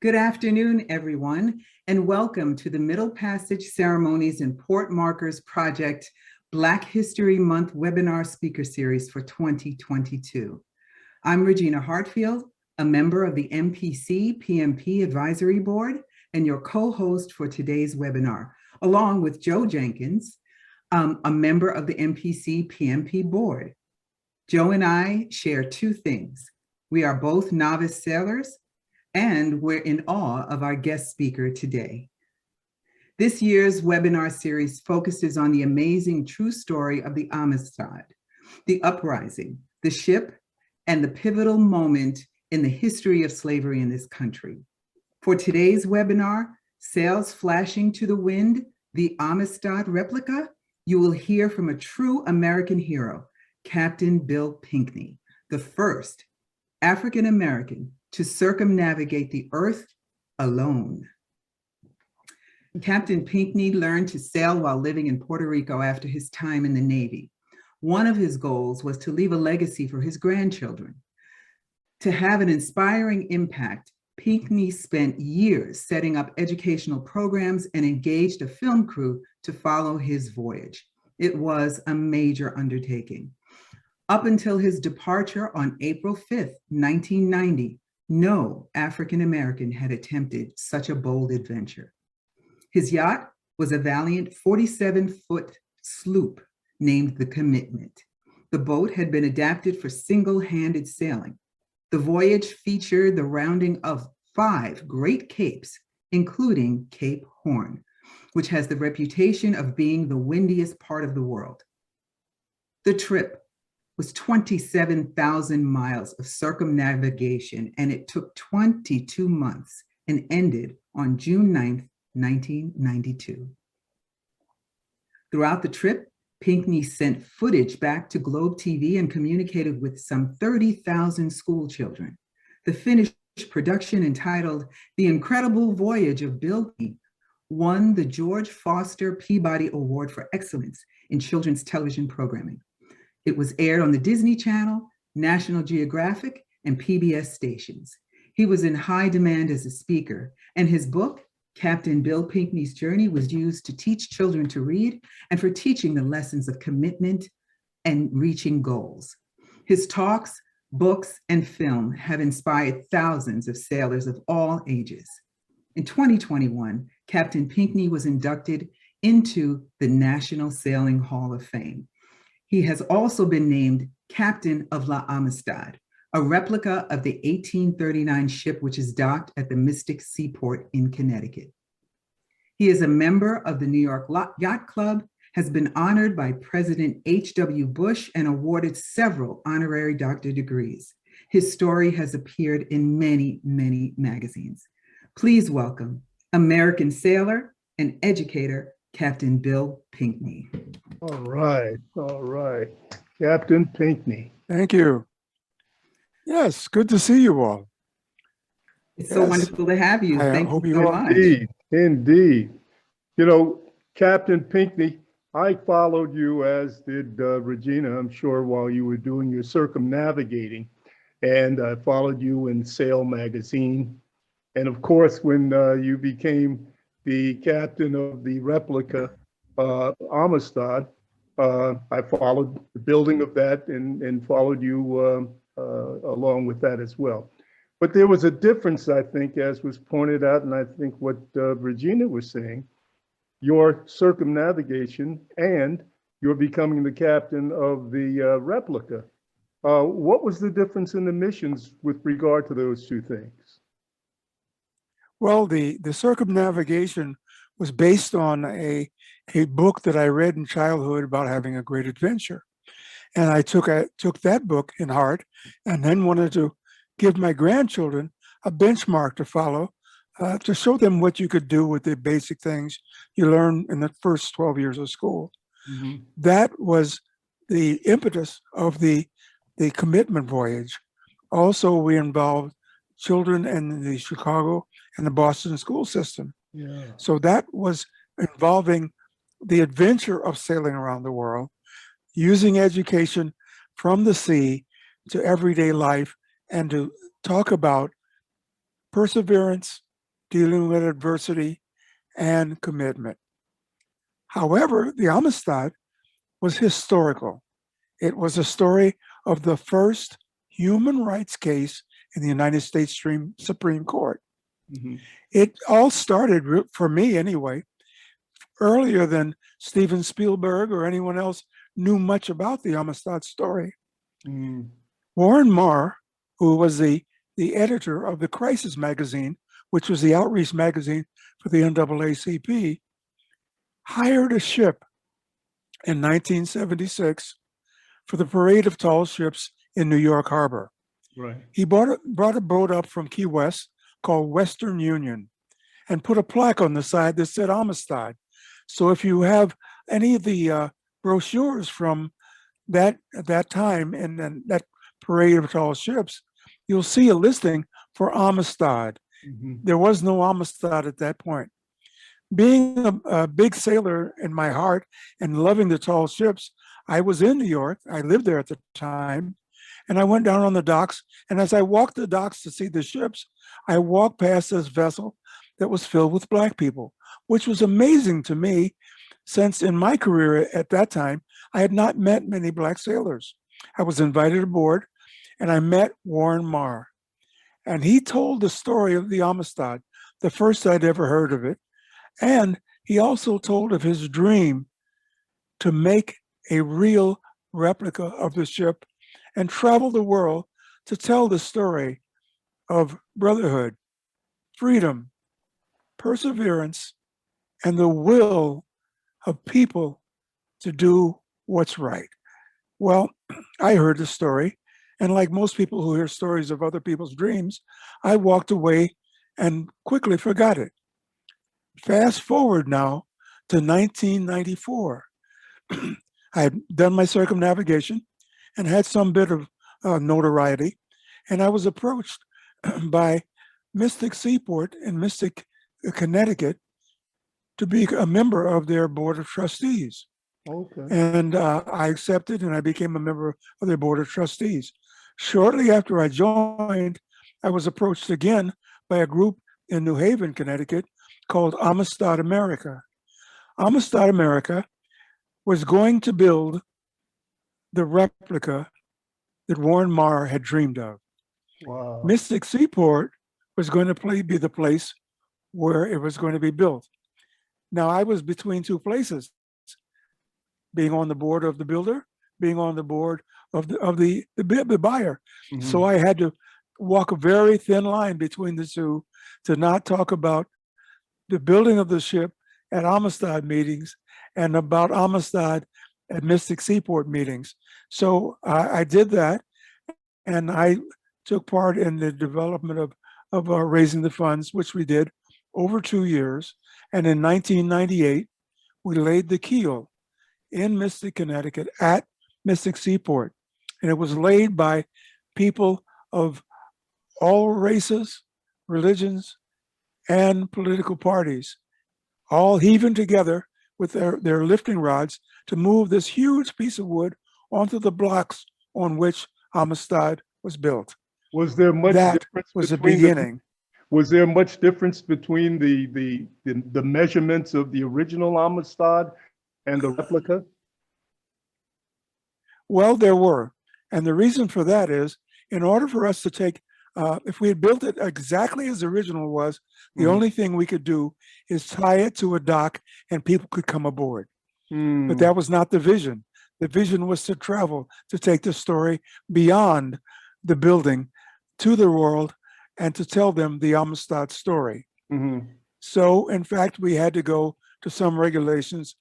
Good afternoon, everyone, and welcome to the Middle Passage Ceremonies and Port Markers Project Black History Month webinar speaker series for 2022. I'm Regina Hartfield, a member of the MPCPMP Advisory Board and your co-host for today's webinar, along with Joe Jenkins, a member of the MPCPMP Board. Joe and I share two things. We are both novice sailors, and we're in awe of our guest speaker today. This year's webinar series focuses on the amazing true story of the Amistad, the uprising, the ship, and the pivotal moment in the history of slavery in this country. For today's webinar, Sails Flashing to the Wind, the Amistad Replica, you will hear from a true American hero, Captain Bill Pinckney, the first African-American to circumnavigate the earth alone. Captain Pinckney learned to sail while living in Puerto Rico after his time in the Navy. One of his goals was to leave a legacy for his grandchildren. To have an inspiring impact, Pinckney spent years setting up educational programs and engaged a film crew to follow his voyage. It was a major undertaking. Up until his departure on April 5th, 1990, no African-American had attempted such a bold adventure. His yacht was a valiant 47-foot sloop named the Commitment. The boat had been adapted for single-handed sailing. The voyage featured the rounding of 5 Great Capes, including Cape Horn, which has the reputation of being the windiest part of the world. The trip was 27,000 miles of circumnavigation, and it took 22 months and ended on June 9th, 1992. Throughout the trip, Pinckney sent footage back to Globe TV and communicated with some 30,000 school children. The finished production, entitled The Incredible Voyage of Bill Pinckney, won the George Foster Peabody Award for Excellence in Children's Television Programming. It was aired on the Disney Channel, National Geographic, and PBS stations. He was in high demand as a speaker, and his book, Captain Bill Pinckney's Journey, was used to teach children to read and for teaching the lessons of commitment and reaching goals. His talks, books, and film have inspired thousands of sailors of all ages. In 2021, Captain Pinckney was inducted into the National Sailing Hall of Fame. He has also been named Captain of La Amistad, a replica of the 1839 ship which is docked at the Mystic Seaport in Connecticut. He is a member of the New York Yacht Club, has been honored by President H.W. Bush, and awarded several honorary doctor degrees. His story has appeared in many, many magazines. Please welcome American sailor and educator, Captain Bill Pinckney. All right. Captain Pinckney. Thank you. Yes, good to see you all. It's so wonderful to have you. Thank you so much. Indeed. You know, Captain Pinckney, I followed you, as did Regina, I'm sure, while you were doing your circumnavigating. And I followed you in Sail magazine. And of course, when you became the captain of the Replica Amistad, I followed the building of that and followed you along with that as well. But there was a difference, I think, as was pointed out, and I think what Regina was saying, your circumnavigation and your becoming the captain of the Replica. What was the difference in the missions with regard to those two things? Well, the circumnavigation was based on a book that I read in childhood about having a great adventure. And I took that book in heart and then wanted to give my grandchildren a benchmark to follow, to show them what you could do with the basic things you learn in the first 12 years of school. Mm-hmm. That was the impetus of the commitment voyage. Also, we involved children in the Chicago and the Boston school system. Yeah. So that was involving the adventure of sailing around the world, using education from the sea to everyday life, and to talk about perseverance, dealing with adversity, and commitment. However, the Amistad was historical. It was a story of the first human rights case in the United States Supreme Court. Mm-hmm. It all started, for me anyway, earlier than Steven Spielberg or anyone else knew much about the Amistad story. Mm. Warren Marr, who was the editor of the Crisis magazine, which was the outreach magazine for the NAACP, hired a ship in 1976 for the Parade of Tall Ships in New York Harbor. Right. He brought a boat up from Key West called Western Union and put a plaque on the side that said Amistad. So if you have any of the brochures from that time and that Parade of Tall Ships, you'll see a listing for Amistad. Mm-hmm. There was no Amistad at that point. Being a big sailor in my heart and loving the tall ships, I was in New York. I lived there at the time. And I went down on the docks. And as I walked the docks to see the ships, I walked past this vessel that was filled with Black people, which was amazing to me, since in my career at that time, I had not met many Black sailors. I was invited aboard and I met Warren Marr. And he told the story of the Amistad, the first I'd ever heard of it. And he also told of his dream to make a real replica of the ship and travel the world to tell the story of brotherhood, freedom, perseverance, and the will of people to do what's right. Well, I heard the story, and like most people who hear stories of other people's dreams, I walked away and quickly forgot it. Fast forward now to 1994. I had done my circumnavigation and had some bit of notoriety, and I was approached by Mystic Seaport in Mystic, Connecticut, to be a member of their board of trustees. Okay. And I accepted and I became a member of their board of trustees. Shortly after I joined, I was approached again by a group in New Haven, Connecticut, called Amistad America. Amistad America was going to build the replica that Warren Marr had dreamed of. Wow. Mystic Seaport was going to be the place where it was going to be built. Now, I was between two places, being on the board of the builder, being on the board of the buyer. Mm-hmm. So I had to walk a very thin line between the two to not talk about the building of the ship at Amistad meetings and about Amistad at Mystic Seaport meetings. So I did that, and I took part in the development of raising the funds, which we did over 2 years. And in 1998, we laid the keel in Mystic, Connecticut at Mystic Seaport. And it was laid by people of all races, religions, and political parties, all heaving together with their lifting rods to move this huge piece of wood onto the blocks on which Amistad was built. Was there much That difference was the between beginning. Was there much difference between the measurements of the original Amistad and the replica? Well, there were. And the reason for that is, in order for us to take, if we had built it exactly as the original was, the Mhm. only thing we could do is tie it to a dock and people could come aboard. Mm. But that was not the vision. The vision was to travel, to take the story beyond the building to the world and to tell them the Amistad story. Mhm. So, in fact, we had to go to some regulations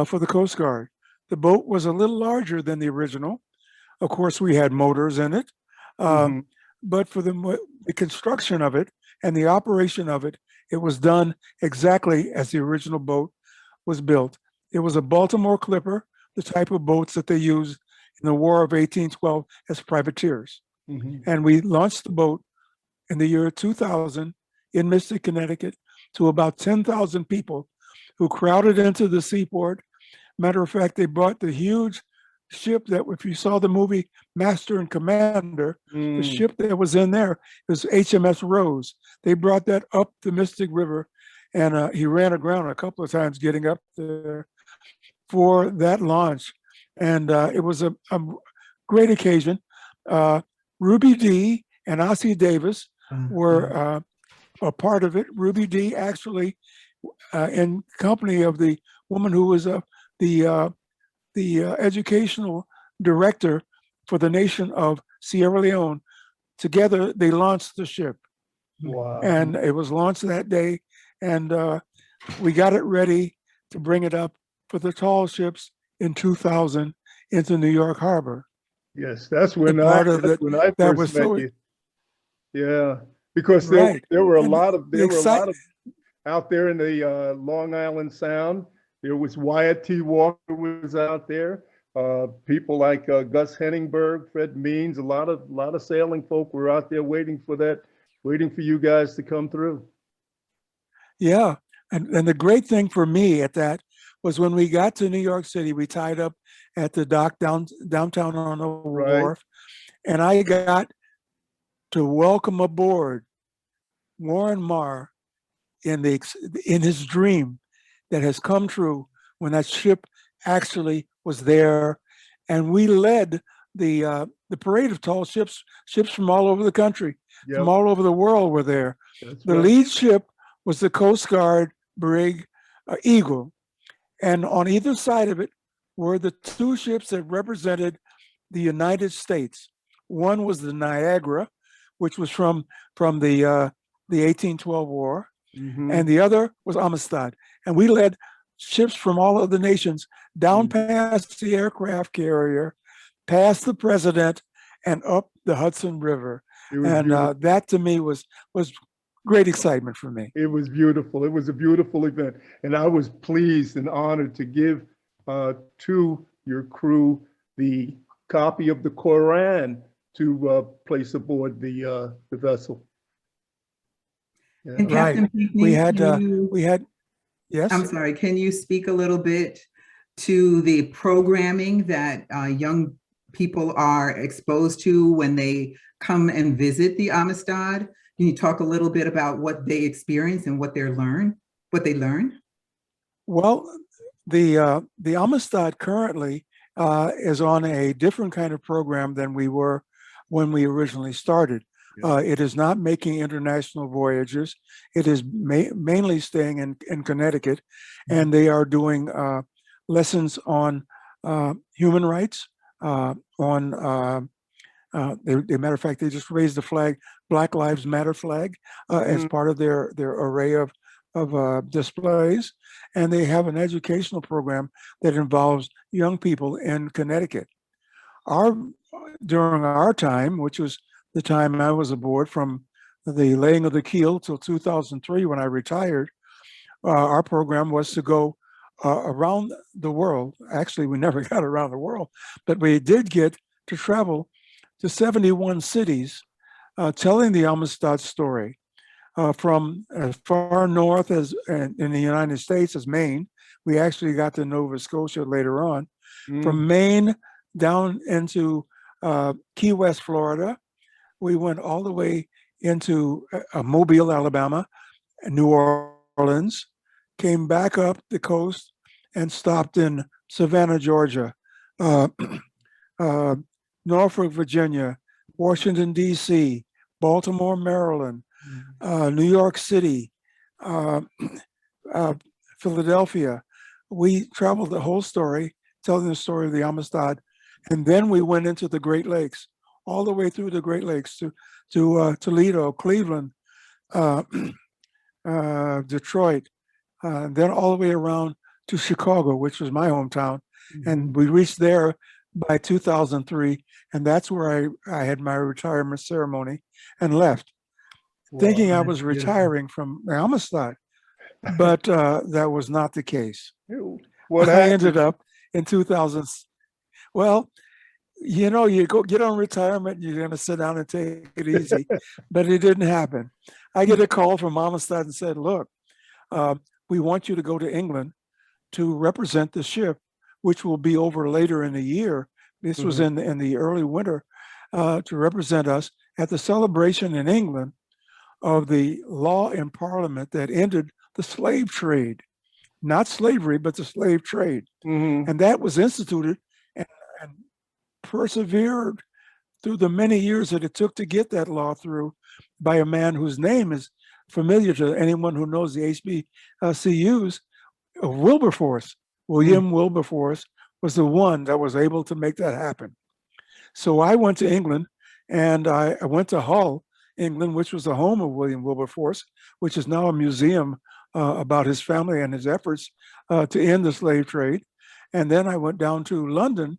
for the Coast Guard. The boat was a little larger than the original. Of course, we had motors in it. Mhm. But for the construction of it and the operation of it, it was done exactly as the original boat was built. It was a Baltimore Clipper, the type of boats that they used in the War of 1812 as privateers. Mhm. And we launched the boat in the year 2000 in Mystic, Connecticut, to about 10,000 people who crowded into the seaport. Matter of fact, they brought the huge ship that, if you saw the movie Master and Commander, the Mm. ship that was in there was HMS Rose. They brought that up the Mystic River, and he ran aground a couple of times getting up there for that launch. And it was a great occasion. Ruby Dee and Ossie Davis were a part of it. Ruby Dee actually, in company of the woman who was the educational director for the nation of Sierra Leone. Together, they launched the ship. Wow. And it was launched that day. And we got it ready to bring it up for the tall ships in 2000 into New York Harbor. Yes, that's when part I of it first that was met so you. Yeah, because right. there were a And lot of the out there in the Long Island Sound. There was Wyatt T. Walker was out there. People like Gus Henningberg, Fred Means, a lot of sailing folk were out there waiting for you guys to come through. Yeah, and the great thing for me at that was when we got to New York City, we tied up at the dock downtown on the Right. wharf, and I got to welcome aboard Warren Marr in his dream that has come true when that ship actually was there, and we led the parade of tall ships from all over the country, Yep. from all over the world were there. That's The right. lead ship was the Coast Guard brig Eagle, and on either side of it were the two ships that represented the United States. One was the Niagara, which was from the 1812 war, Mhm. and the other was Amistad. And we led ships from all of the nations down past the aircraft carrier, past the president, and up the Hudson River. It was And beautiful. that to me was great excitement for me. It was beautiful. It was a beautiful event. And I was pleased and honored to give to your crew the copy of the Quran to place aboard the vessel. Yeah. And Right. Captain Pinckney, We had, yes. I'm sorry, can you speak a little bit to the programming that young people are exposed to when they come and visit the Amistad? Can you talk a little bit about what they experience and what they learn? Well, the Amistad currently is on a different kind of program than we were when we originally started. Yeah. It is not making international voyages. It is mainly staying in Connecticut, and they are doing lessons on human rights. As a matter of fact, they just raised the flag, Black Lives Matter flag, as part of their array of displays, and they have an educational program that involves young people in Connecticut. During our time, which was the time I was aboard from the laying of the keel till 2003 when I retired, our program was to go around the world. Actually, we never got around the world, but we did get to travel to 71 cities telling the Amistad story. From as far north as in the United States as Maine. We actually got to Nova Scotia later on. From Maine down into Key West, Florida. We went all the way into Mobile, Alabama, and New Orleans, came back up the coast and stopped in Savannah, Georgia, Norfolk, Virginia, Washington, D.C., Baltimore, Maryland, New York City, Philadelphia. We traveled the whole story, telling the story of the Amistad, and then we went into the Great Lakes, all the way through the Great Lakes to Toledo, Cleveland, Detroit, then all the way around to Chicago, which was my hometown, and we reached there by 2003, and that's where I had my retirement ceremony and left. Thinking I was retiring from Amistad, but that was not the case. What I happened? ended up in 2000. Well, you know, you go get on retirement, you're going to sit down and take it easy, but it didn't happen. I get a call from Amistad and said, look, we want you to go to England to represent the ship, which will be over later in the year This was in the early winter to represent us at the celebration in England of the law in Parliament that ended the slave trade, not slavery, but the slave trade. And that was instituted and persevered through the many years that it took to get that law through by a man whose name is familiar to anyone who knows the HBCUs, Wilberforce. William Wilberforce was the one that was able to make that happen. So I went to England, and I went to Hull, England, which was the home of William Wilberforce, which is now a museum about his family and his efforts to end the slave trade. And then I went down to London,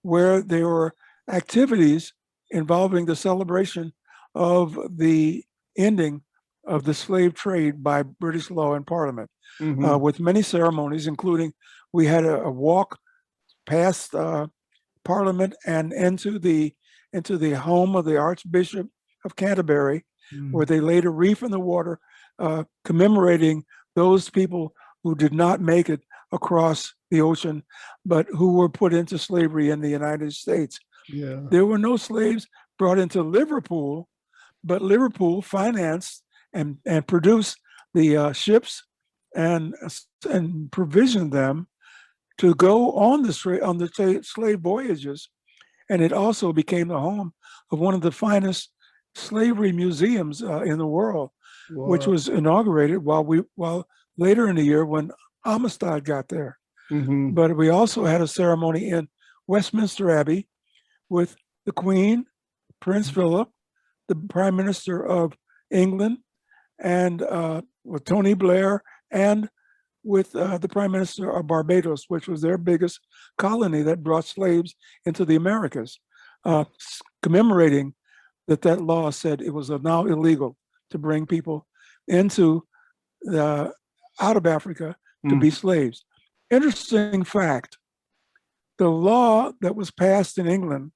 where there were activities involving the celebration of the ending of the slave trade by British law and Parliament, with many ceremonies, including we had a walk past Parliament and into the home of the Archbishop of Canterbury, where they laid a reef in the water, commemorating those people who did not make it across the ocean, but who were put into slavery in the United States. Yeah. There were no slaves brought into Liverpool, but Liverpool financed and produced the ships and provisioned them to go on the slave voyages. And it also became the home of one of the finest slavery museums in the world, which was inaugurated while later in the year when Amistad got there. But we also had a ceremony in Westminster Abbey with the Queen, Prince Philip, the Prime Minister of England, and with Tony Blair, and with the Prime Minister of Barbados, which was their biggest colony that brought slaves into the Americas, commemorating that law said it was now illegal to bring people out of Africa to be slaves. Interesting fact, the law that was passed in England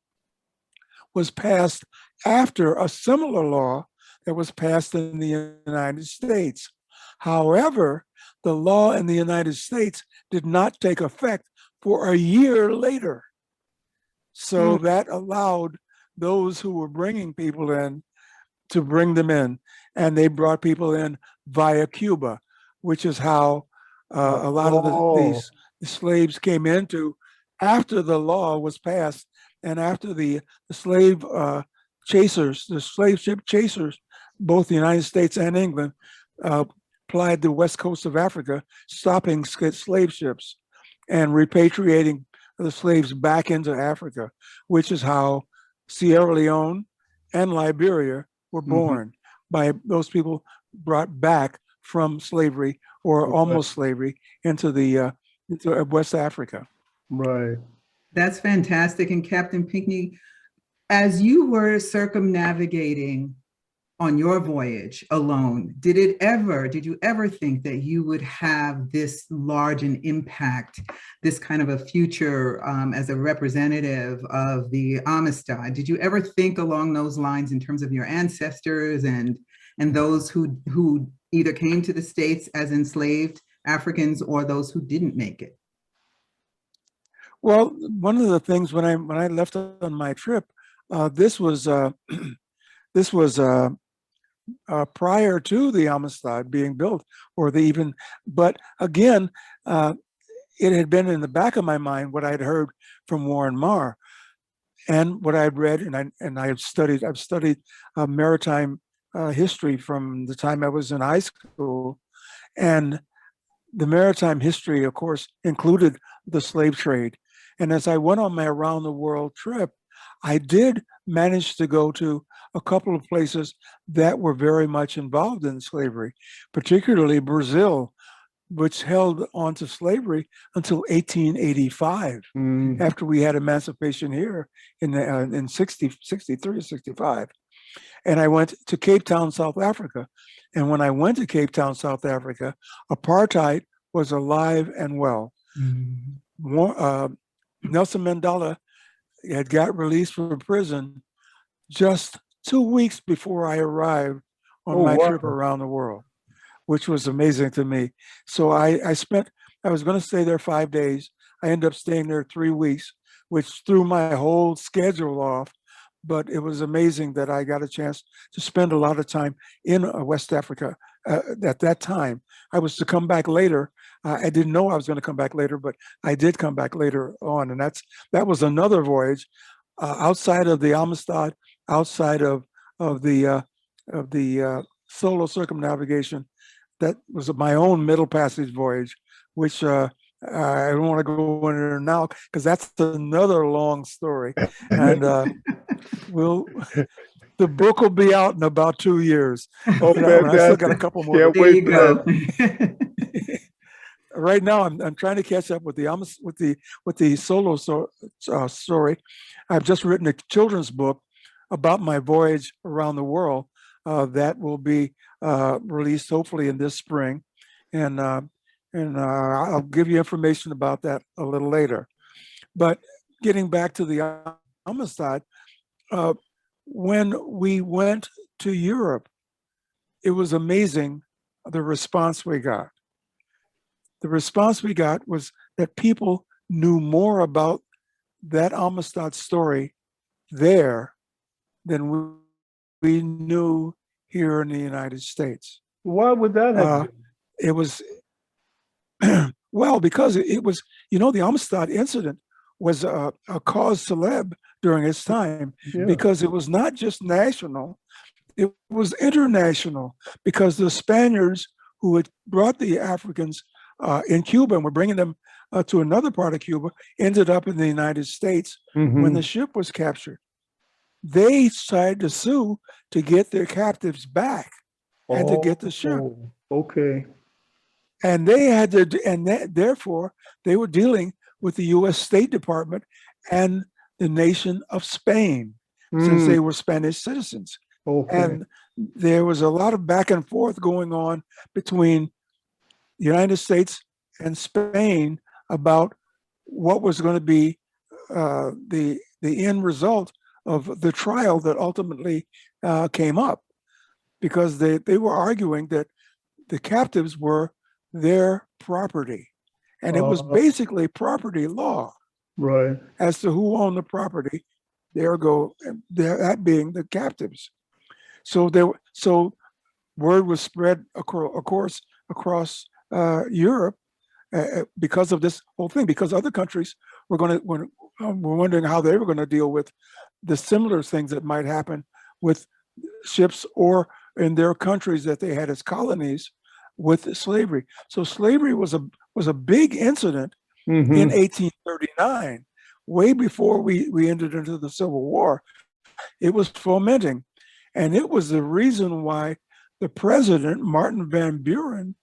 was passed after a similar law that was passed in the United States. However, the law in the United States did not take effect for a year later. So that allowed those who were bringing people in to bring them in. And they brought people in via Cuba, which is how a lot of these slaves came into after the law was passed and after the slave chasers, the slave ship chasers, both the United States and England, plied the west coast of Africa, stopping slave ships and repatriating the slaves back into Africa, which is how Sierra Leone and Liberia were born, by those people brought back from slavery or almost slavery into West Africa. Right. That's fantastic. And Captain Pinckney, as you were circumnavigating on your voyage alone, did you ever think that you would have this large an impact, this kind of a future as a representative of the Amistad? Did you ever think along those lines in terms of your ancestors and those who either came to the States as enslaved Africans or those who didn't make it? Well, one of the things when I left on my trip, this was prior to the Amistad being built, but again, it had been in the back of my mind what I'd heard from Warren Marr, and what I'd read, and I've studied maritime history from the time I was in high school, and the maritime history, of course, included the slave trade. And as I went on my around the world trip, I did manage to go to a couple of places that were very much involved in slavery, particularly Brazil, which held on to slavery until 1885, after we had emancipation here in 63, 65. And I went to Cape Town, South Africa. And when I went to Cape Town, South Africa, apartheid was alive and well. Nelson Mandela had got released from prison just 2 weeks before I arrived on my trip around the world, which was amazing to me. So I was going to stay there 5 days. I ended up staying there 3 weeks, which threw my whole schedule off. But it was amazing that I got a chance to spend a lot of time in West Africa at that time. I was to come back later. I didn't know I was going to come back later, but I did come back later on, and that was another voyage outside of the Amistad, outside of the solo circumnavigation. That was my own Middle Passage voyage, which I don't want to go into there now because that's another long story, and the book will be out in about 2 years. Oh, I still got a couple more. Can't There wait you for go. that. Right now, I'm trying to catch up with the solo story. I've just written a children's book about my voyage around the world that will be released hopefully in this spring, and I'll give you information about that a little later. But getting back to the Amistad, when we went to Europe, it was amazing the response we got. The response we got was that people knew more about that Amistad story there than we knew here in the United States. Why would that have been? It was, well, because it was, the Amistad incident was a cause célèbre during its time, because it was not just national, it was international, because the Spaniards who had brought the Africans in Cuba and were bringing them to another part of Cuba ended up in the United States when the ship was captured. They decided to sue to get their captives back and to get the ship. Okay. And they had to, therefore, they were dealing with the U.S. State Department and the nation of Spain, since they were Spanish citizens. Okay. And there was a lot of back and forth going on between the United States and Spain about what was going to be the end result of the trial that ultimately came up, because they were arguing that the captives were their property, and it was basically property law, right, as to who owned the property. That being the captives. So word was spread, of course, across Europe because of this whole thing, because other countries were wondering how they were going to deal with the similar things that might happen with ships or in their countries that they had as colonies with slavery. So slavery was a big incident in 1839, way before we entered into the Civil War. It was fomenting, and it was the reason why the president, Martin Van Buren,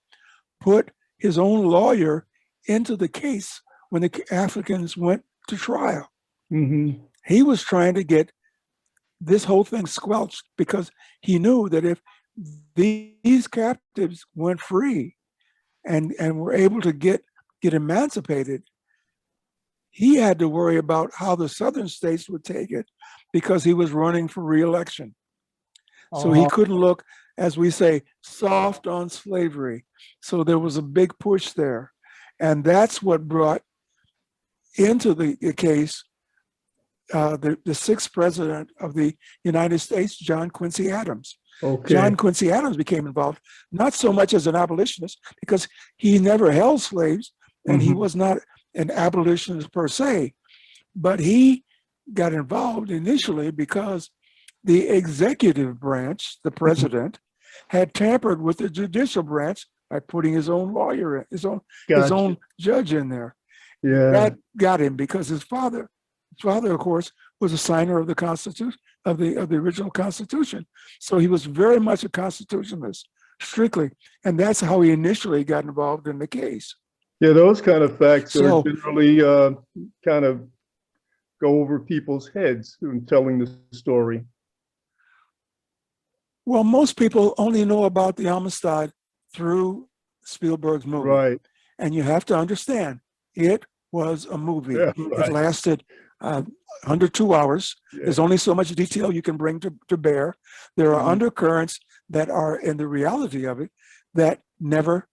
put his own lawyer into the case when the Africans went to trial. He was trying to get this whole thing squelched, because he knew that if these captives went free and were able to get emancipated, he had to worry about how the southern states would take it, because he was running for re-election. So he couldn't look, as we say, soft on slavery. So there was a big push there. And that's what brought into the case the sixth president of the United States, John Quincy Adams. Okay. John Quincy Adams became involved, not so much as an abolitionist, because he never held slaves, and he was not an abolitionist per se, but he got involved initially because the executive branch, the president, had tampered with the judicial branch by putting his own lawyer in, his own judge in there. Yeah. That got him, because his father, of course, was a signer of the Constitution, of the original Constitution. So he was very much a constitutionalist, strictly, and that's how he initially got involved in the case. Yeah, those kind of facts are generally kind of go over people's heads in telling the story. Well, most people only know about the Amistad through Spielberg's movie. Right. And you have to understand, it was a movie. Yeah, right. It lasted under 2 hours. Yeah. There's only so much detail you can bring to bear. There are undercurrents that are in the reality of it that never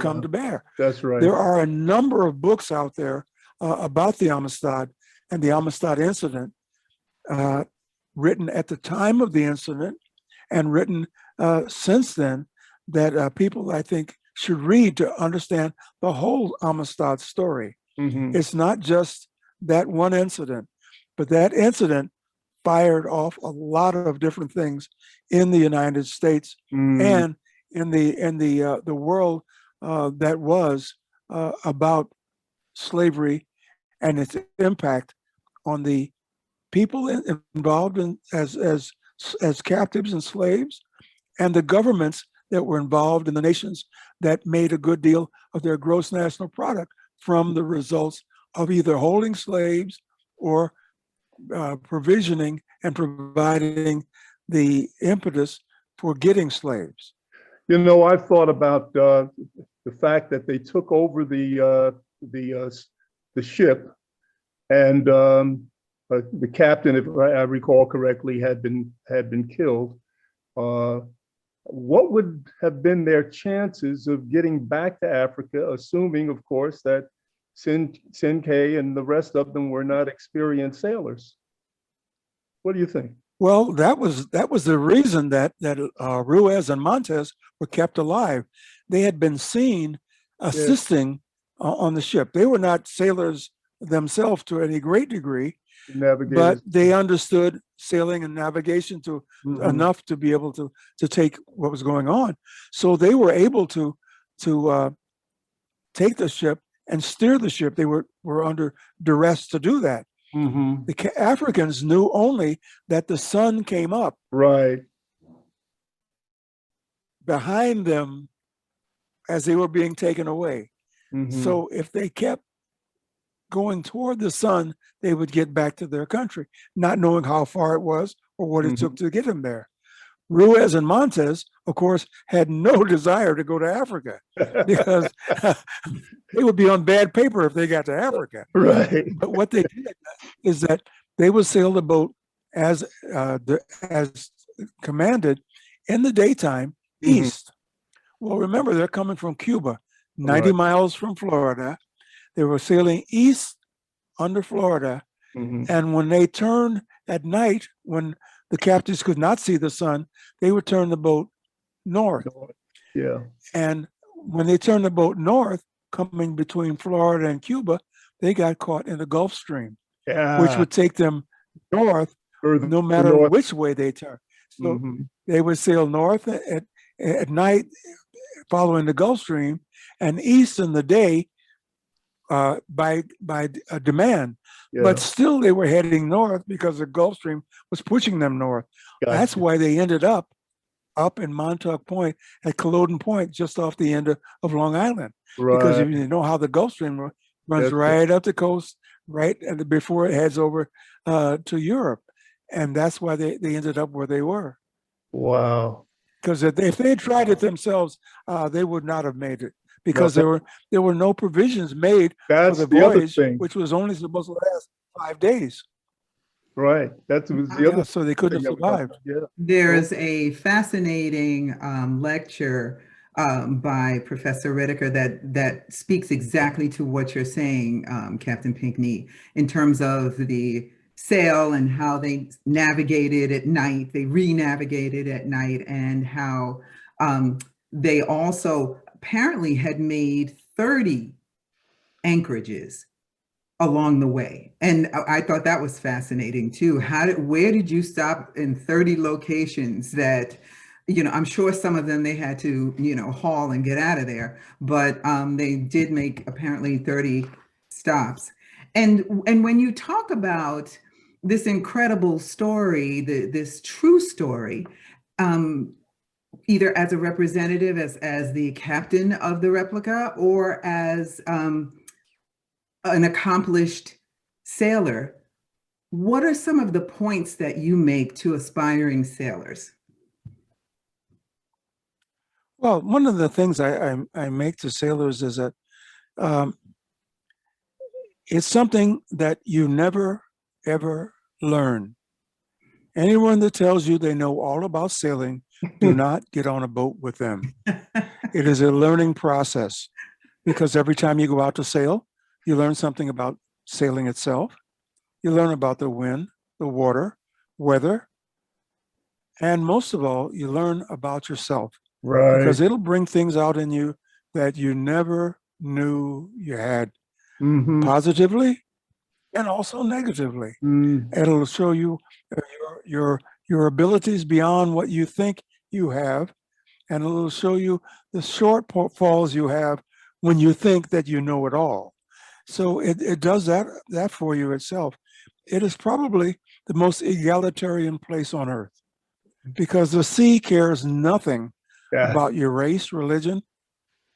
come to bear. That's right. There are a number of books out there about the Amistad and the Amistad incident, written at the time of the incident and written since then, that people, I think, should read to understand the whole Amistad story. It's not just that one incident, but that incident fired off a lot of different things in the United States and in the world that was about slavery and its impact on the people involved in as captives and slaves, and the governments that were involved in the nations that made a good deal of their gross national product from the results of either holding slaves or provisioning and providing the impetus for getting slaves. You know, I've thought about the fact that they took over the ship, and the captain, if I recall correctly, had been killed. What would have been their chances of getting back to Africa, assuming, of course, that Sinkay and the rest of them were not experienced sailors? What do you think? Well, that was the reason that Ruiz and Montes were kept alive. They had been seen assisting on the ship. They were not sailors themselves to any great degree, but they understood sailing and navigation to enough to be able to take what was going on. So they were able to take the ship and steer the ship. They were under duress to do that. The Africans knew only that the sun came up behind them as they were being taken away. So if they kept going toward the sun, they would get back to their country, not knowing how far it was or what it took to get them there. Ruiz and Montes, of course, had no desire to go to Africa because they would be on bad paper if they got to Africa. But what they did is that they would sail the boat as commanded in the daytime east. Well, remember, they're coming from Cuba, 90 miles from Florida. They were sailing east under Florida. And when they turned at night, when the captives could not see the sun, they would turn the boat north. And when they turned the boat north, coming between Florida and Cuba, they got caught in the Gulf Stream, which would take them north no matter which way they turned. So they would sail north at night following the Gulf Stream and east in the day by demand. But still they were heading north because the Gulf Stream was pushing them north. That's why they ended up in Montauk Point at Culloden Point, just off the end of Long Island. Because you know how the Gulf Stream runs right up the coast, right before it heads over to Europe. And that's why they ended up where they were. Wow. Because if they had tried it themselves, they would not have made it. Because there were no provisions made for the voyage, which was only supposed to last 5 days. That was the other. So they couldn't have survived. There's a fascinating lecture by Professor Replica that speaks exactly to what you're saying, Captain Pinckney, in terms of the sail and how they navigated at night, they re-navigated at night, and how they also apparently had made 30 anchorages along the way. And I thought that was fascinating too. Where did you stop in 30 locations that, I'm sure some of them they had to, haul and get out of there, but they did make apparently 30 stops. And when you talk about this incredible story, this true story, either as a representative, as the captain of the Replica, or as an accomplished sailor, what are some of the points that you make to aspiring sailors? Well, one of the things I make to sailors is that it's something that you never, ever learn. Anyone that tells you they know all about sailing, do not get on a boat with them. It is a learning process, because every time you go out to sail, you learn something about sailing itself. You learn about the wind, the water, weather, and most of all, you learn about yourself, Right. because it'll bring things out in you that you never knew you had, Mm-hmm. positively and also negatively. Mm. It'll show you your abilities beyond what you think you have, and it'll show you the shortfalls you have when you think that you know it all. So it does that for you itself. It is probably the most egalitarian place on earth, because the sea cares nothing Yeah. about your race, religion,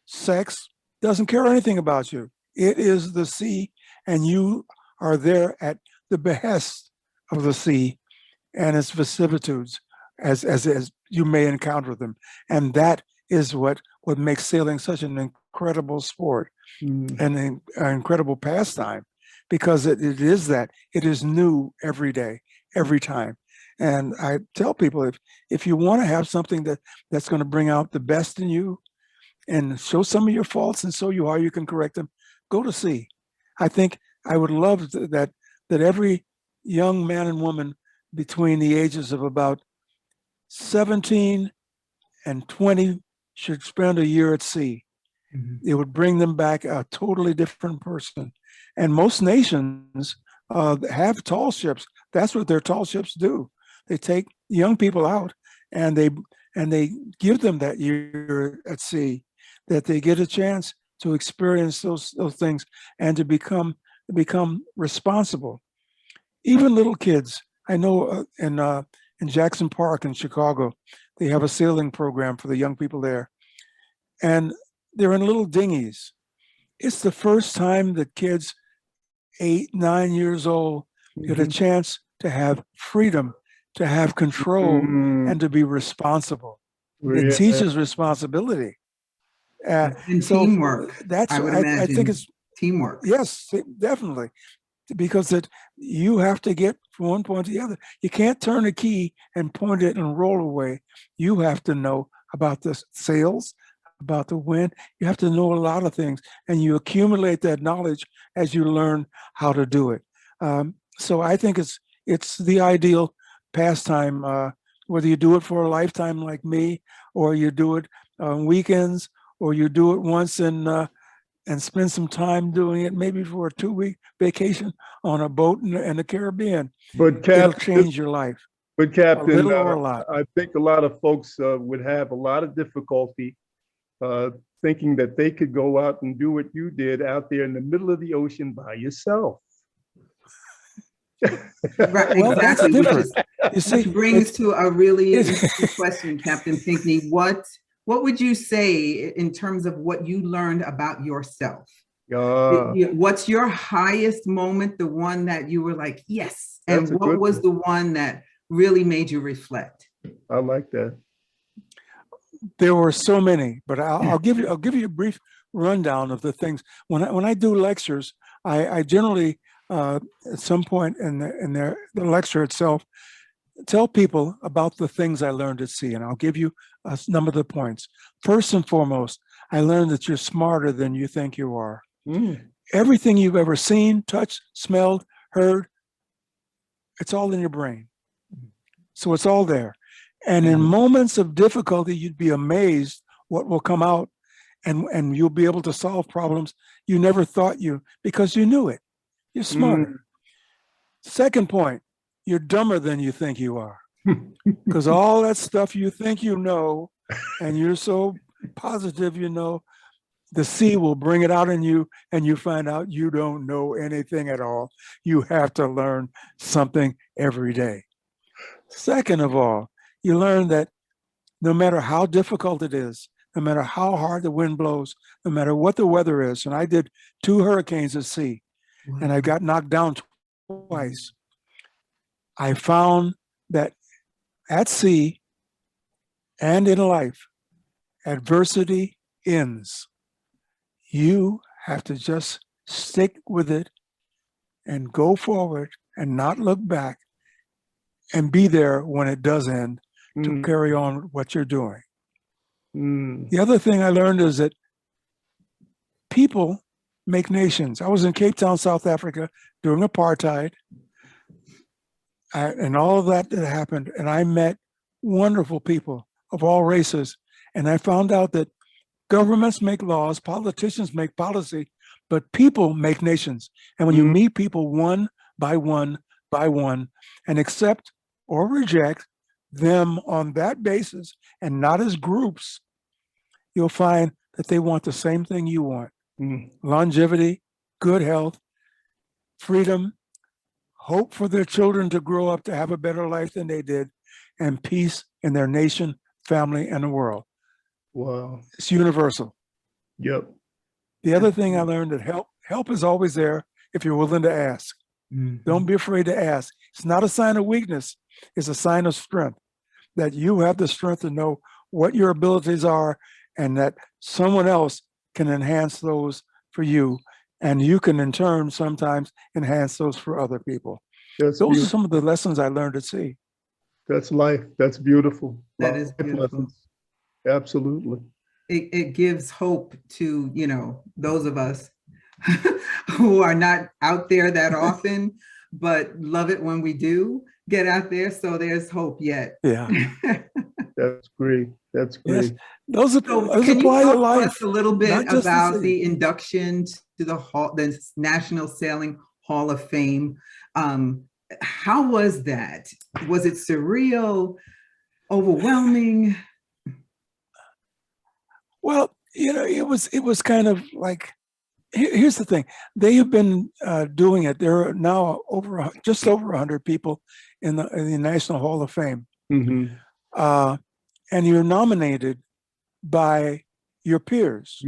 sex, doesn't care anything about you. It is the sea, and you are there at the behest of the sea and its vicissitudes as you may encounter them. And that is what makes sailing such an incredible sport Mm. and an incredible pastime, because it is that. It is new every day, every time. And I tell people, if you want to have something that's going to bring out the best in you and show some of your faults and show you how you can correct them, go to sea. I think I would love that every young man and woman between the ages of about 17 and 20 should spend a year at sea. It would bring them back a totally different person. And most nations have tall ships. That's what their tall ships do. They take young people out and they give them that year at sea, that they get a chance to experience those things and to become responsible. Even little kids. I know in Jackson Park in Chicago, they have a sailing program for the young people there, and they're in little dinghies. It's the first time that kids 8, 9 years old get a chance to have freedom, to have control, Mm. and to be responsible. Yeah. It teaches responsibility. And So teamwork. that's, I would I imagine think it's, teamwork. yes, definitely. Because that you have to get from one point to the other. You can't turn a key and point it and roll away. You have to know about the sails, about the wind. You have to know a lot of things, and you accumulate that knowledge as you learn how to do it. So I think it's the ideal pastime, whether you do it for a lifetime like me, or you do it on weekends, or you do it once and spend some time doing it, maybe for a 2-week vacation on a boat in the Caribbean. But It'll Captain, change your life, a Captain, little or a lot. I think a lot of folks would have a lot of difficulty thinking that they could go out and do what you did out there in the middle of the ocean by yourself. Right, Well, that's exactly, different. You see, which brings to a really interesting question, Captain Pinckney. What would you say in terms of what you learned about yourself? What's your highest moment, the one that you were like, yes? And what was the one that really made you reflect? I like that. There were so many, but I'll give you a brief rundown of the things. When I do lectures, I generally at some point in the lecture itself tell people about the things I learned at sea, and I'll give you a number of the points. First and foremost, I learned that you're smarter than you think you are. Everything you've ever seen, touched, smelled, heard, it's all in your brain. So it's all there. And in moments of difficulty, you'd be amazed what will come out, and you'll be able to solve problems you never thought because you knew it. You're smarter. Second point, you're dumber than you think you are. Because all that stuff you think you know, and you're so positive you know, the sea will bring it out in you, and you find out you don't know anything at all. You have to learn something every day. Second of all, you learn that no matter how difficult it is, no matter how hard the wind blows, no matter what the weather is, and I did 2 hurricanes at sea, and I got knocked down twice. I found that at sea and in life, adversity ends. You have to just stick with it and go forward and not look back, and be there when it does end to carry on what you're doing. The other thing I learned is that people make nations. I was in Cape Town, South Africa during apartheid, and all of that happened. And I met wonderful people of all races. And I found out that governments make laws, politicians make policy, but people make nations. And when you meet people one by one by one and accept or reject them on that basis and not as groups, you'll find that they want the same thing you want. Longevity, good health, freedom, hope for their children to grow up to have a better life than they did, and peace in their nation, family, and the world. Wow. It's universal. Yep. The other thing I learned that help is always there if you're willing to ask. Don't be afraid to ask. It's not a sign of weakness. It's a sign of strength, that you have the strength to know what your abilities are and that someone else can enhance those for you. And you can in turn sometimes enhance those for other people. Those are some of the lessons I learned at sea. That's life. That's beautiful. That is Life beautiful. lessons. Absolutely. It gives hope to, you know, those of us who are not out there that often, but love it when we do get out there. So there's hope yet. Yeah. That's great. That's great. Yes. Those So can apply you to talk to life. us a little bit not just about the induction to the National Sailing Hall of Fame? How was that? Was it surreal, overwhelming? Well, you know, it was kind of like, here's the thing. They have been doing it. There are now just over 100 people in the National Hall of Fame. And you're nominated by your peers,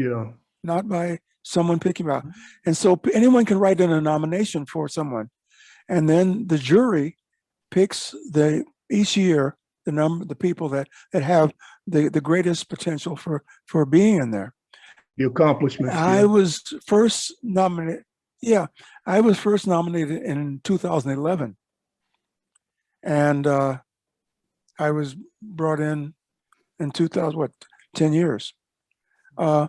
not by someone picking you out. And so anyone can write in a nomination for someone. And then the jury picks each year the people that have the greatest potential for being in there. The accomplishments. I was first nominated. Yeah, I was first nominated in 2011. And I was brought in 10 years. And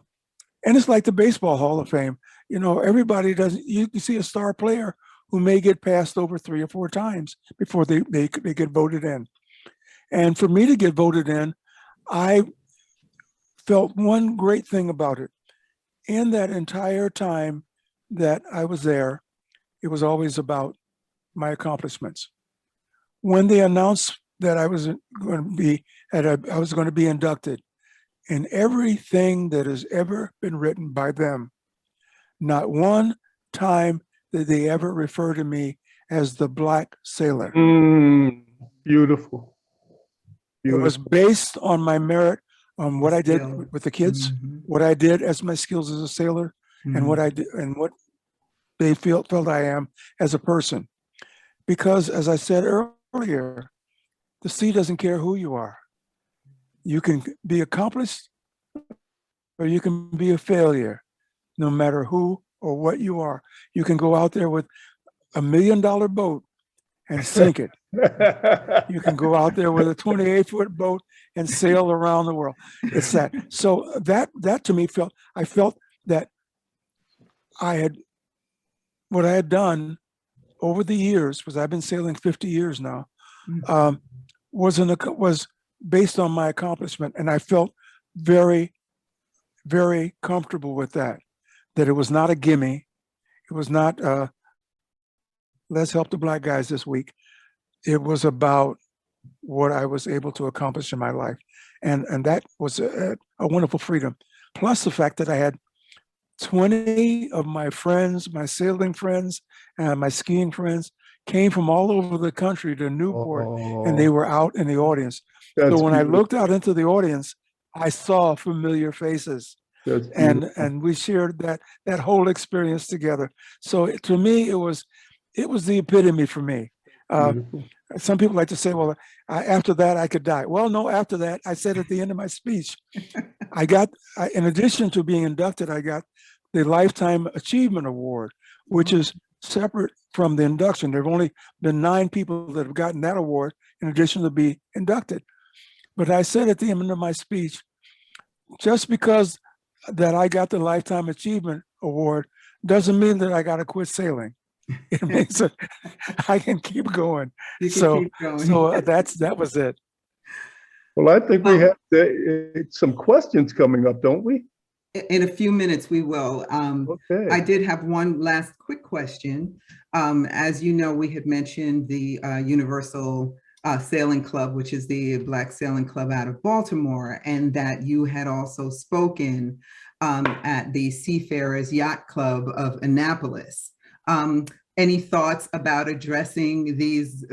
it's like the Baseball Hall of Fame. You know, everybody doesn't, you can see a star player who may get passed over 3 or 4 times before they get voted in. And for me to get voted in, I felt one great thing about it. In that entire time that I was there, it was always about my accomplishments. When they announced that I was going to be inducted, in everything that has ever been written by them, not one time did they ever refer to me as the Black sailor. Beautiful. It was based on my merit, on what I did with the kids, what I did as my skills as a sailor, and what I did and what they felt I am as a person. Because as I said earlier, the sea doesn't care who you are. You can be accomplished or you can be a failure, no matter who or what you are. You can go out there with $1 million boat and sink it. You can go out there with a 28-foot boat and sail around the world. It's that. So that to me I felt that what I had done over the years, because I've been sailing 50 years now, was based on my accomplishment. And I felt very, very comfortable with that it was not a gimme. It was not, let's help the Black guys this week. It was about what I was able to accomplish in my life. And that was a wonderful freedom. Plus the fact that I had 20 of my friends, my sailing friends, and my skiing friends came from all over the country to Newport, and they were out in the audience. So when I looked out into the audience, I saw familiar faces. And we shared that whole experience together. So to me, it was the epitome for me. Some people like to say, well, after that, I could die. Well, no, after that, I said at the end of my speech, in addition to being inducted, I got the Lifetime Achievement Award, which is separate from the induction. There have only been 9 people that have gotten that award in addition to be inducted. But I said at the end of my speech, just because that I got the Lifetime Achievement Award doesn't mean that I got to quit sailing. It means that I can keep going. You can So, keep going. so that was it. Well, I think we have some questions coming up, don't we? In a few minutes, we will. Okay. I did have one last quick question. As you know, we had mentioned the Universal Sailing Club, which is the Black Sailing Club out of Baltimore, and that you had also spoken at the Seafarers Yacht Club of Annapolis. Any thoughts about addressing these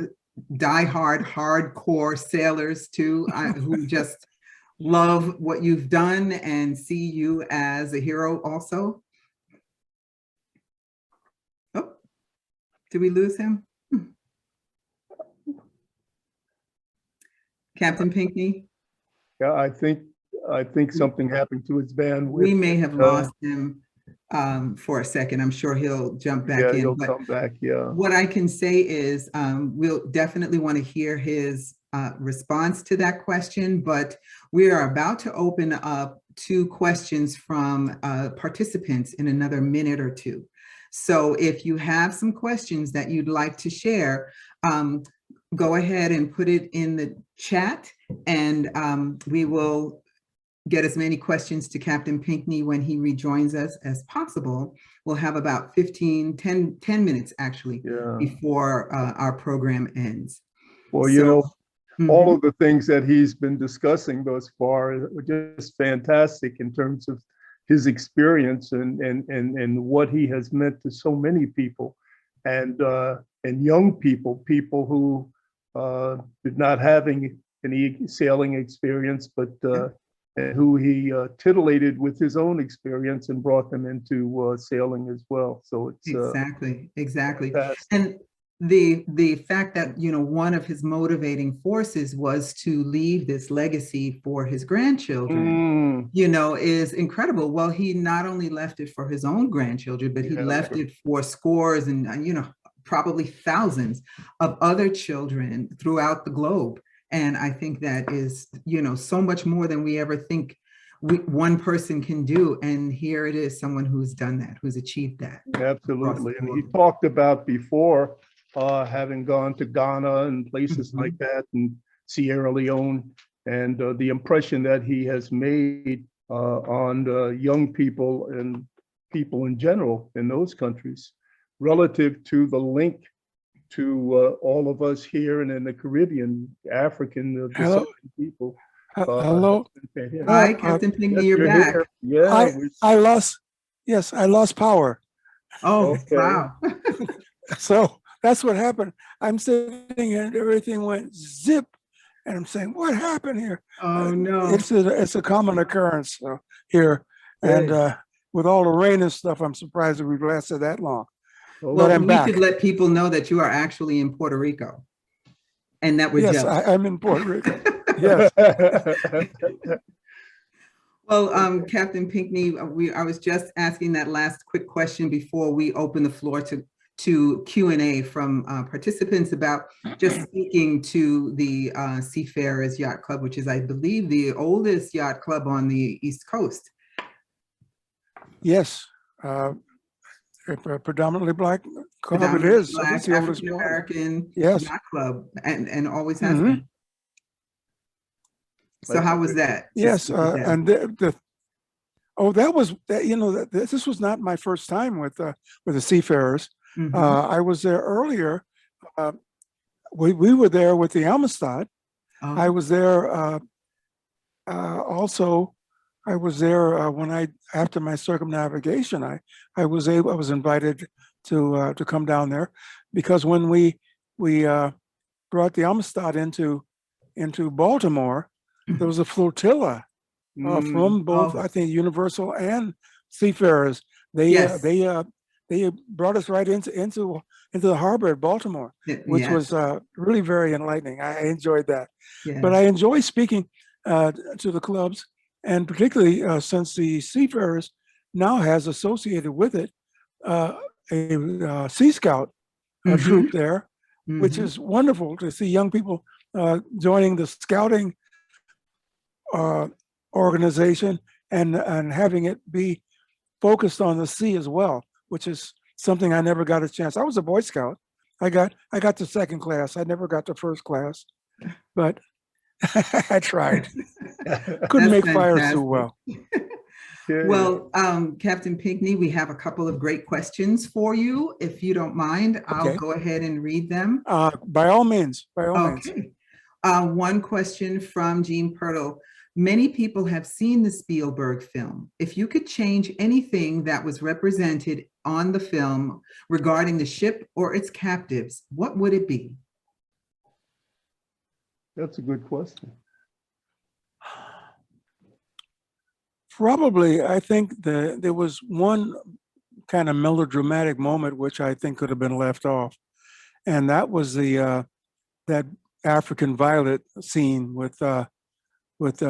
diehard, hardcore sailors too, who just love what you've done and see you as a hero also? Oh, did we lose him? Captain Pinckney? Yeah, I think something happened to his bandwidth. We may have lost him for a second. I'm sure he'll jump back in. He'll but come back, yeah. what I can say is we'll definitely want to hear his response to that question, but we are about to open up 2 questions from participants in another minute or 2. So if you have some questions that you'd like to share, go ahead and put it in the chat, and we will get as many questions to Captain Pinckney when he rejoins us as possible. We'll have about 10 minutes actually before our program ends. Well, you know, all of the things that he's been discussing thus far are just fantastic in terms of his experience and what he has meant to so many people, and young people who did not having any sailing experience, but and who he titillated with his own experience and brought them into sailing as well. So it's exactly. fantastic. And the fact that, you know, one of his motivating forces was to leave this legacy for his grandchildren, you know, is incredible. Well, he not only left it for his own grandchildren, but he left it for scores and, you know, probably thousands of other children throughout the globe. And I think that is, you know, so much more than we ever think one person can do. And here it is, someone who's done that, who's achieved that. Absolutely. And he talked about before having gone to Ghana and places like that, and Sierra Leone, and the impression that he has made on young people and people in general in those countries relative to the link to all of us here and in the Caribbean, African people. Hello. Hi, Captain Pinckney, you're back. Here. Yeah. I lost power. Oh, okay. Wow. So that's what happened. I'm sitting and everything went zip, and I'm saying, "What happened here?" Oh no! It's a common occurrence here, and with all the rain and stuff, I'm surprised that we've lasted that long. Well, we should let people know that you are actually in Puerto Rico, and that we're jealous. I'm in Puerto Rico. Yes. Well, Captain Pinckney, I was just asking that last quick question before we open the floor to Q&A from participants about just speaking to the Seafarers Yacht Club, which is, I believe, the oldest yacht club on the East Coast. Yes. A predominantly Black club it is. Black, it's the oldest African-American yacht club, and always has been. So how was that? Yes, and that was you know, this was not my first time with the Seafarers. I was there earlier. We were there with the Amistad. I was there also. I was there when after my circumnavigation. I was invited to come down there, because when we brought the Amistad into Baltimore, there was a flotilla from both, I think, Universal and Seafarers. They brought us right into the harbor at Baltimore, which was really very enlightening. I enjoyed that. But I enjoy speaking to the clubs, and particularly since the Seafarers now has associated with it a Sea Scout troop there, which is wonderful to see young people joining the scouting organization and having it be focused on the sea as well, which is something I never got a chance. I was a Boy Scout. I got to second class. I never got to first class, but I tried. Couldn't That's make fires too fantastic. well. Okay. Well, Captain Pinckney, we have a couple of great questions for you. If you don't mind, I'll Okay. go ahead and read them. By all means, by all means. Okay. One question from Jean Pertle. Many people have seen the Spielberg film. If you could change anything that was represented on the film regarding the ship or its captives, what would it be? That's a good question. Probably, I think there was one kind of melodramatic moment which I think could have been left off, and that was the that African Violet scene with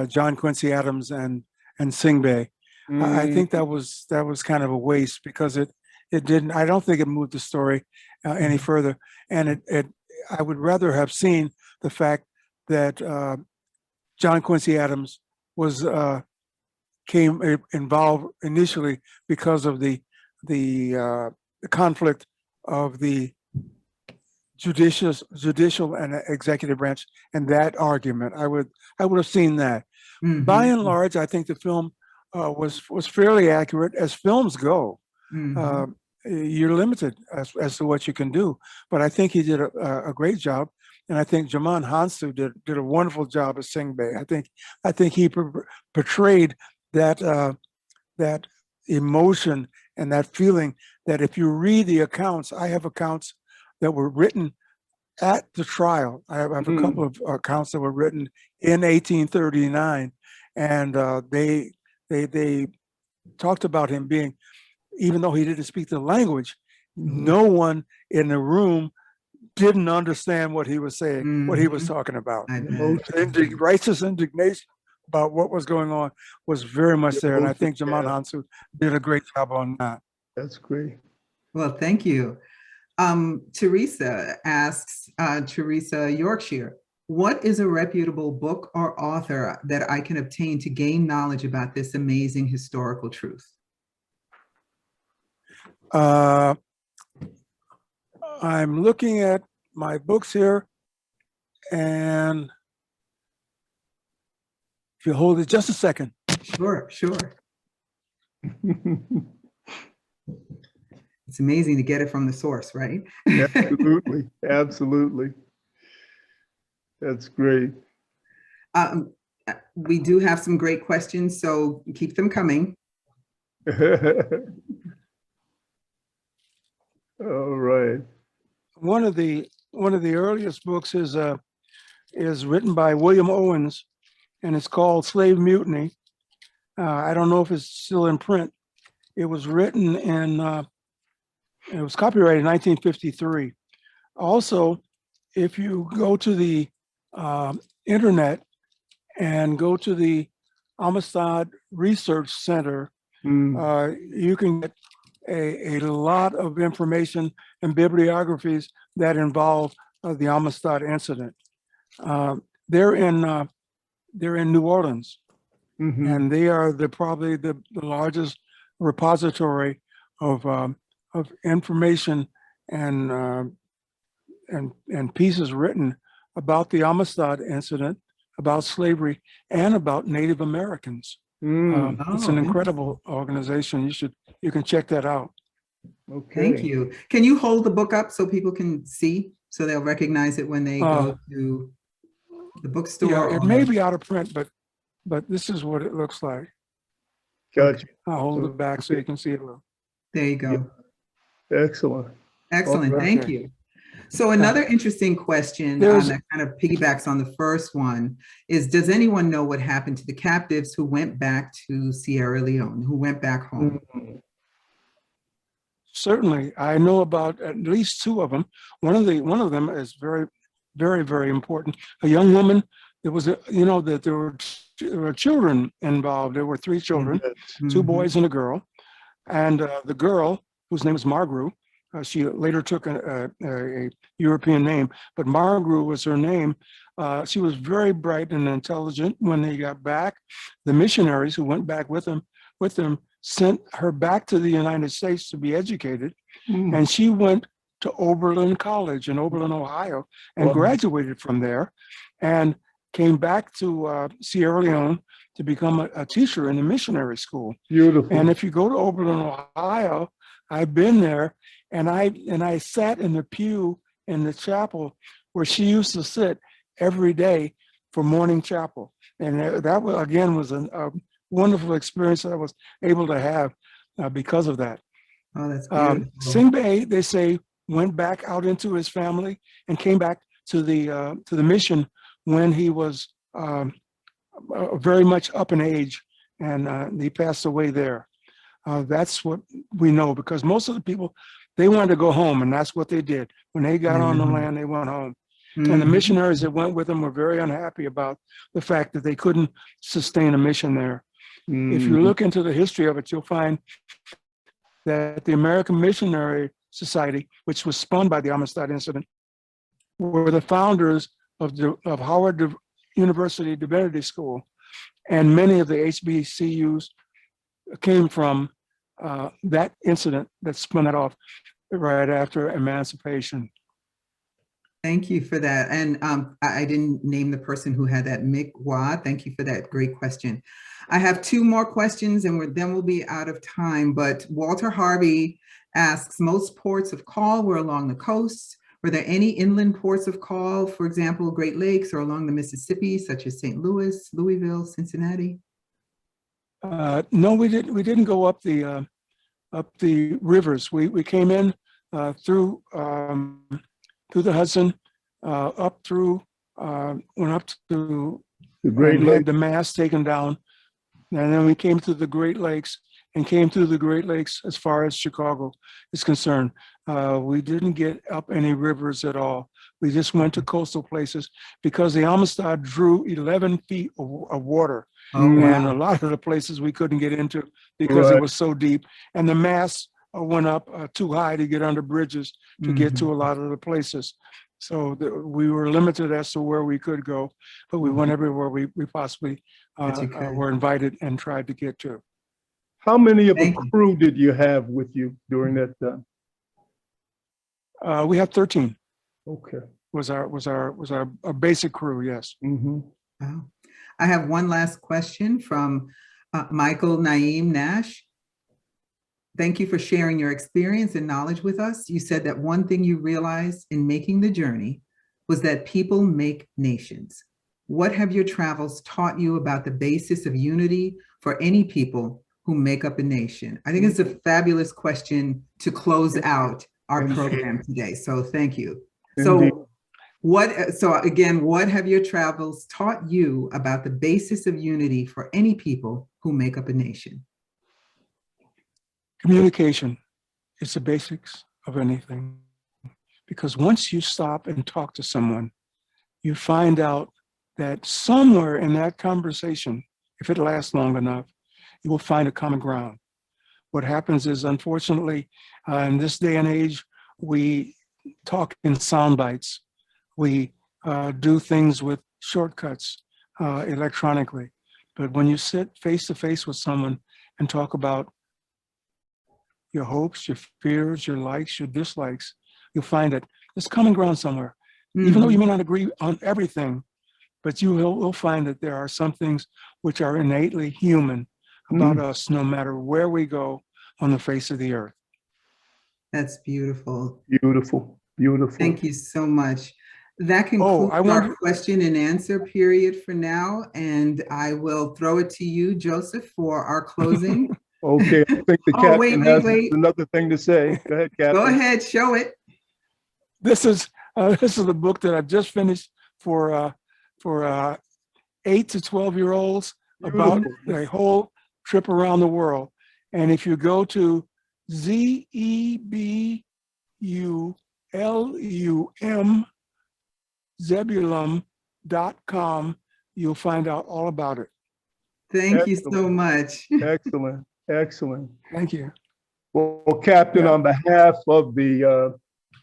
John Quincy Adams and Singbe. I think that was kind of a waste because it didn't. I don't think it moved the story any further, and I would rather have seen the fact that John Quincy Adams was came involved initially because of the conflict of the judicial and executive branch, and that argument. I would have seen that. Mhm. By and large, I think the film was fairly accurate as films go. Mhm. You're limited as to what you can do, but I think he did a great job, and I think Jaman Hansu did a wonderful job as Singbe. I think he portrayed that emotion and that feeling that if you read the accounts, I have accounts that were written at the trial. I have a couple of accounts that were written in 1839, and they talked about him being, even though he didn't speak the language, no one in the room didn't understand what he was saying, what he was talking about. Righteous indignation about what was going on was very much there, and I think Jaman Hansu did a great job on that. That's great. Well, thank you. Teresa asks, Teresa Yorkshire, what is a reputable book or author that I can obtain to gain knowledge about this amazing historical truth? I'm looking at my books here, and if you hold it just a second. Sure. It's amazing to get it from the source, right? Absolutely. That's great. We do have some great questions, so keep them coming. All right. One of the earliest books is written by William Owens, and it's called Slave Mutiny. I don't know if it's still in print. It was written it was copyrighted in 1953. Also, if you go to the internet and go to the Amistad Research Center, you can get a lot of information and bibliographies that involve the Amistad incident. They're in New Orleans, and they are probably the largest repository of information and pieces written about the Amistad incident, about slavery, and about Native Americans. It's an incredible organization. You can check that out. Okay. Thank you. Can you hold the book up so people can see, so they'll recognize it when they go to the bookstore? Yeah, it may be out of print, but this is what it looks like. Gotcha. I'll hold it back so you can see it a little. There you go. Excellent. Excellent. Right. Thank you. So another interesting question that kind of piggybacks on the first one is, does anyone know what happened to the captives who went back to Sierra Leone, who went back home? Certainly, I know about at least two of them. One of them is very, very, very important. A young woman. There was that there were children involved. There were three children, two boys and a girl, and the girl, whose name was Margaret. She later took a European name, but Margaret was her name. She was very bright and intelligent. When they got back, the missionaries who went back with them with them sent her back to the United States to be educated. Mm. And she went to Oberlin College in Oberlin, Ohio, and Wow. graduated from there and came back to Sierra Leone to become a teacher in the missionary school. Beautiful. And if you go to Oberlin, Ohio, I've been there, and I sat in the pew in the chapel where she used to sit every day for morning chapel. And that again was a wonderful experience that I was able to have because of that. Oh, that's beautiful. Singbe, they say, went back out into his family and came back to the mission when he was very much up in age, and he passed away there. That's what we know, because most of the people, they wanted to go home, and that's what they did. When they got on the land, they went home. And the missionaries that went with them were very unhappy about the fact that they couldn't sustain a mission there. If you look into the history of it, you'll find that the American Missionary Society, which was spun by the Amistad incident, were the founders of Howard University Divinity School. And many of the HBCUs came from that incident that spun it off right after emancipation. Thank you for that. And I didn't name the person who had that, Mick Wad. Thank you for that great question. I have two more questions and then we'll be out of time, but Walter Harvey asks, most ports of call were along the coast. Were there any inland ports of call, for example, Great Lakes or along the Mississippi, such as St. Louis, Louisville, Cincinnati? No, we didn't go up the rivers. We came in through the Hudson, up through, went up to The Great and Lakes. had the mast taken down. And then we came to the Great Lakes and came through the Great Lakes as far as Chicago is concerned. We didn't get up any rivers at all. We just went to coastal places because the Amistad drew 11 feet of water. Oh, And wow. a lot of the places we couldn't get into because it was so deep. And the masts went up too high to get under bridges to get to a lot of the places. So we were limited as to where we could go, but we went everywhere we possibly were invited and tried to get to. How many of a crew did you have with you during that time? We had 13. Okay. Was our basic crew, yes. Wow. I have one last question from Michael Naeem Nash. Thank you for sharing your experience and knowledge with us. You said that one thing you realized in making the journey was that people make nations. What have your travels taught you about the basis of unity for any people who make up a nation? I think it's a fabulous question to close out our program today. So thank you. So what have your travels taught you about the basis of unity for any people who make up a nation? Communication is the basics of anything, because once you stop and talk to someone, you find out that somewhere in that conversation, if it lasts long enough, you will find a common ground. What happens is, unfortunately, in this day and age, we talk in sound bites. We do things with shortcuts electronically. But when you sit face to face with someone and talk about your hopes, your fears, your likes, your dislikes, you'll find that there's common ground somewhere. Even though you may not agree on everything, but you will find that there are some things which are innately human about us, no matter where we go on the face of the earth. That's beautiful. Beautiful, beautiful. Thank you so much. That concludes our question and answer period for now, and I will throw it to you, Joseph, for our closing. Okay, I think the captain has another thing to say. Go ahead, Captain. Go ahead, show it. This is the book that I've just finished for 8 to 12-year-olds about a whole trip around the world. And if you go to zebulum.com, you'll find out all about it. Thank you so much. Excellent, excellent. Thank you. Well, Captain, on behalf of the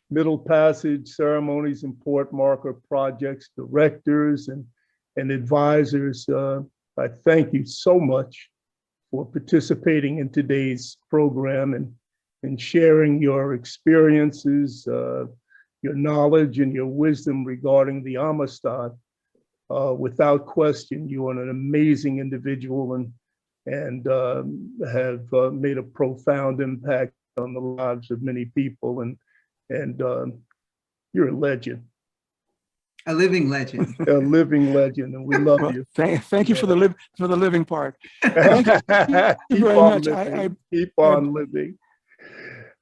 Middle Passage Ceremonies and Port Marker Projects directors and advisors, I thank you so much for participating in today's program and sharing your experiences, your knowledge and your wisdom regarding the Amistad. Without question, you are an amazing individual and have made a profound impact on the lives of many people, and you're a legend. A living legend. A living legend, and we love you. Thank you for the living part. Keep very on much. living. Keep on living.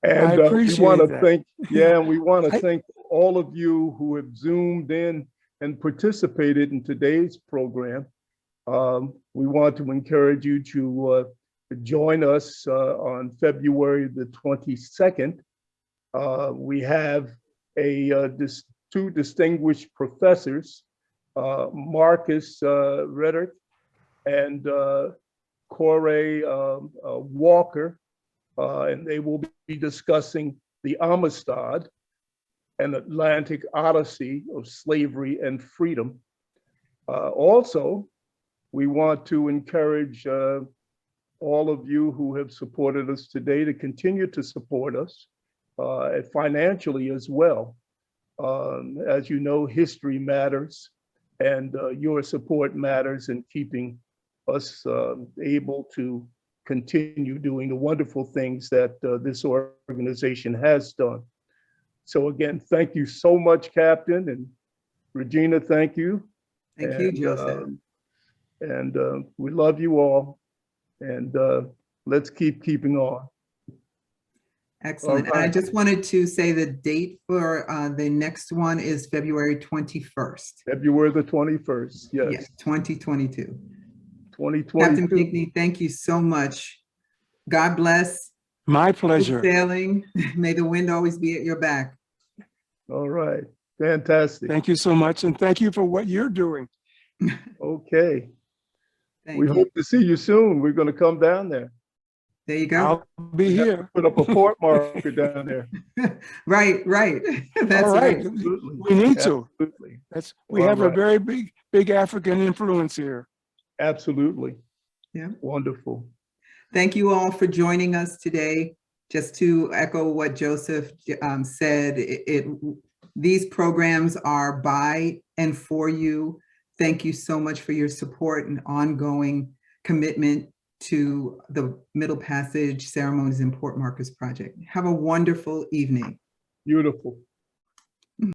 And I we appreciate want to that. thank, and we want to thank all of you who have zoomed in and participated in today's program. We want to encourage you to join us on February the 22nd. We have two distinguished professors, Marcus Reddick and Corey Walker, and they will be discussing the Amistad, an Atlantic odyssey of slavery and freedom. Also, we want to encourage all of you who have supported us today to continue to support us financially as well. As you know, history matters, and your support matters in keeping us able to continue doing the wonderful things that this organization has done. So again, thank you so much, Captain, and Regina, thank you. Thank you, Joseph. And we love you all, and let's keeping on. Excellent. Right. And I just wanted to say the date for the next one is February 21st. February the 21st, yes. Yes, 2022. 2022. Captain Pinckney, thank you so much. God bless. My pleasure. Good sailing. May the wind always be at your back. All right, fantastic. Thank you so much, and thank you for what you're doing. Okay. Thank We you. hope to see you soon. We're going to come down there. There you go. I'll be here. Put up a port marker down there. Right. That's All right. Absolutely. We need to. Absolutely. We All have a right. very big African influence here. Absolutely. Yeah. Wonderful. Thank you all for joining us today. Just to echo what Joseph said, these programs are by and for you. Thank you so much for your support and ongoing commitment to the Middle Passage Ceremonies and Port Markers Project. Have a wonderful evening. Beautiful.